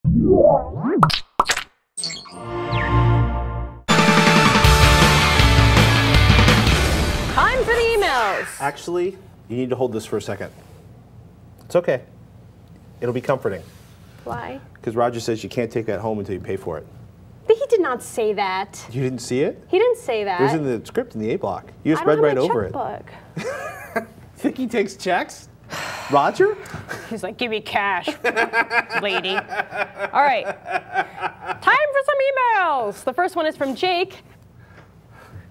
Time for the emails. Actually, you need to hold this for a second. It's okay. It'll be comforting. Why? Because Roger says you can't take that home until you pay for it. But he did not say that. You didn't see it? He didn't say that. It was in the script in the A block. You just read right over it. Think he takes checks? Roger? He's like, give me cash, lady. All right. Time for some emails. The first one is from Jake,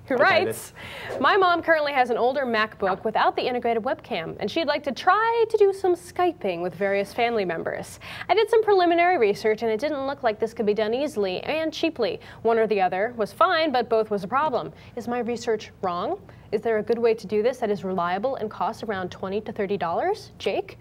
who writes, my mom currently has an older MacBook without the integrated webcam, and she'd like to try to do some Skyping with various family members. I did some preliminary research, and it didn't look like this could be done easily and cheaply. One or the other was fine, but both was a problem. Is my research wrong? Is there a good way to do this that is reliable and costs around $20 to $30? Jake?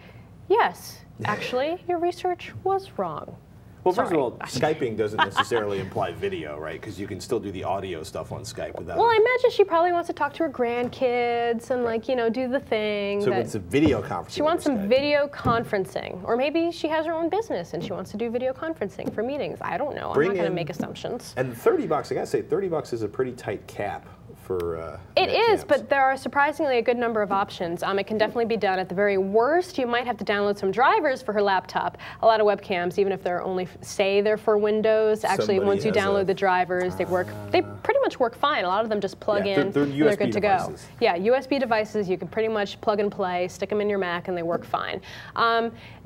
Yes, actually, your research was wrong. Well, first of all, Skyping doesn't necessarily imply video, right? Because you can still do the audio stuff on Skype without. Well, I imagine she probably wants to talk to her grandkids and, like, you know, do the thing. So it's a video conferencing. She wants some video conferencing. Or maybe she has her own business and she wants to do video conferencing for meetings. I don't know. I'm not going to make assumptions. And $30, I got to say, $30 is a pretty tight cap. For, it is, but there are surprisingly a good number of options. It can definitely be done. At the very worst, you might have to download some drivers for her laptop. A lot of webcams, even if they're only, say they're for Windows, actually once you download the drivers, they work. They pretty much work fine. A lot of them just plug in, they're and they're good to go. devices. Yeah, USB devices, you can pretty much plug and play, stick them in your Mac, and they work fine.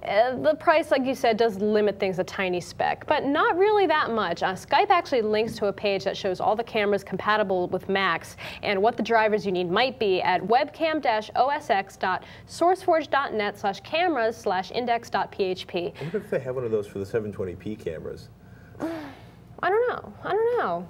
The price, like you said, does limit things a tiny speck, but not really that much. Skype actually links to a page that shows all the cameras compatible with Macs and what the drivers you need might be at webcam-osx.sourceforge.net/cameras/index.php. I wonder if they have one of those for the 720p cameras. I don't know. I don't know.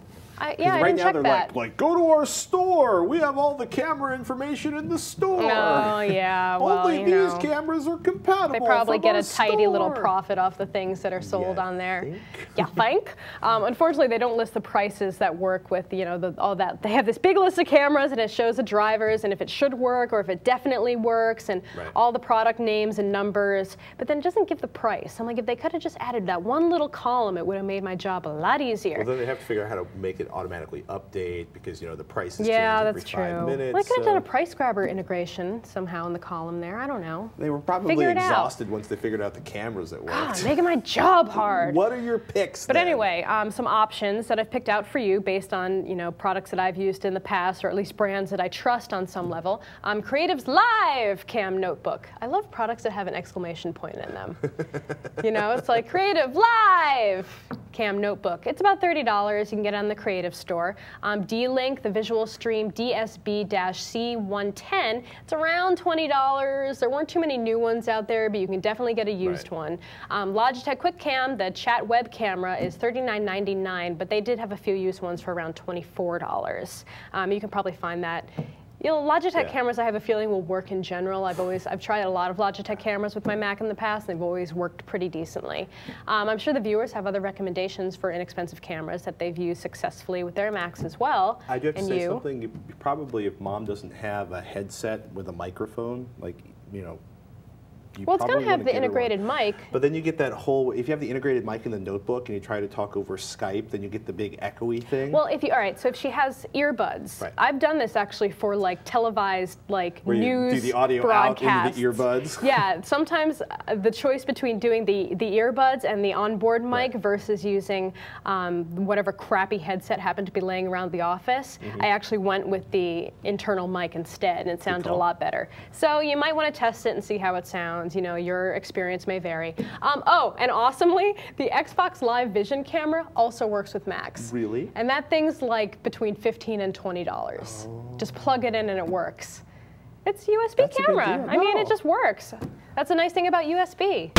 Yeah, I right didn't now check they're that. like, go to our store. We have all the camera information in the store. Oh, yeah, well, only these cameras are compatible. They probably get a tidy store. little profit off the things that are sold on there. Think? Yeah, think. Unfortunately, they don't list the prices that work with, you know, all that. They have this big list of cameras and it shows the drivers and if it should work or if it definitely works and all the product names and numbers, but then it doesn't give the price. I'm like, if they could have just added that one little column, it would have made my job a lot easier. Well, then they have to figure out how to make it automatically update because, you know, the prices change every 5 minutes. Well, I could have done a price grabber integration somehow in the column there. I don't know. They were probably exhausted once they figured out the cameras that worked. God, making my job hard. What are your picks But then? anyway, some options that I've picked out for you based on, you know, products that I've used in the past, or at least brands that I trust on some level. Creative's Live Cam Notebook. I love products that have an exclamation point in them. You know, it's like Creative Live Cam Notebook. It's about $30. You can get it on the Creative Store. D-Link, the Visual Stream DSB-C110. It's around $20. There weren't too many new ones out there, but you can definitely get a used one. Logitech QuickCam, the chat web camera, is $39.99, but they did have a few used ones for around $24. You can probably find that. You know, Logitech cameras, I have a feeling, will work in general. I've tried a lot of Logitech cameras with my Mac in the past, and they've always worked pretty decently. I'm sure the viewers have other recommendations for inexpensive cameras that they've used successfully with their Macs as well. I do have to say something. Probably if Mom doesn't have a headset with a microphone, like, you know, well, it's going to have the integrated mic. But then you get that whole, if you have the integrated mic in the notebook and you try to talk over Skype, then you get the big echoey thing. Well, all right, so if she has earbuds, I've done this actually for like televised like where news you do the audio broadcasts. out into the earbuds. Yeah, sometimes the choice between doing the earbuds and the onboard mic versus using whatever crappy headset happened to be laying around the office, I actually went with the internal mic instead, and it sounded a lot better. So you might want to test it and see how it sounds. You know, your experience may vary. Oh, and awesomely, the Xbox Live Vision camera also works with Macs. Really? And that thing's like between $15 and $20. Just plug it in and it works. It's a USB camera. I mean, it just works. That's the nice thing about USB.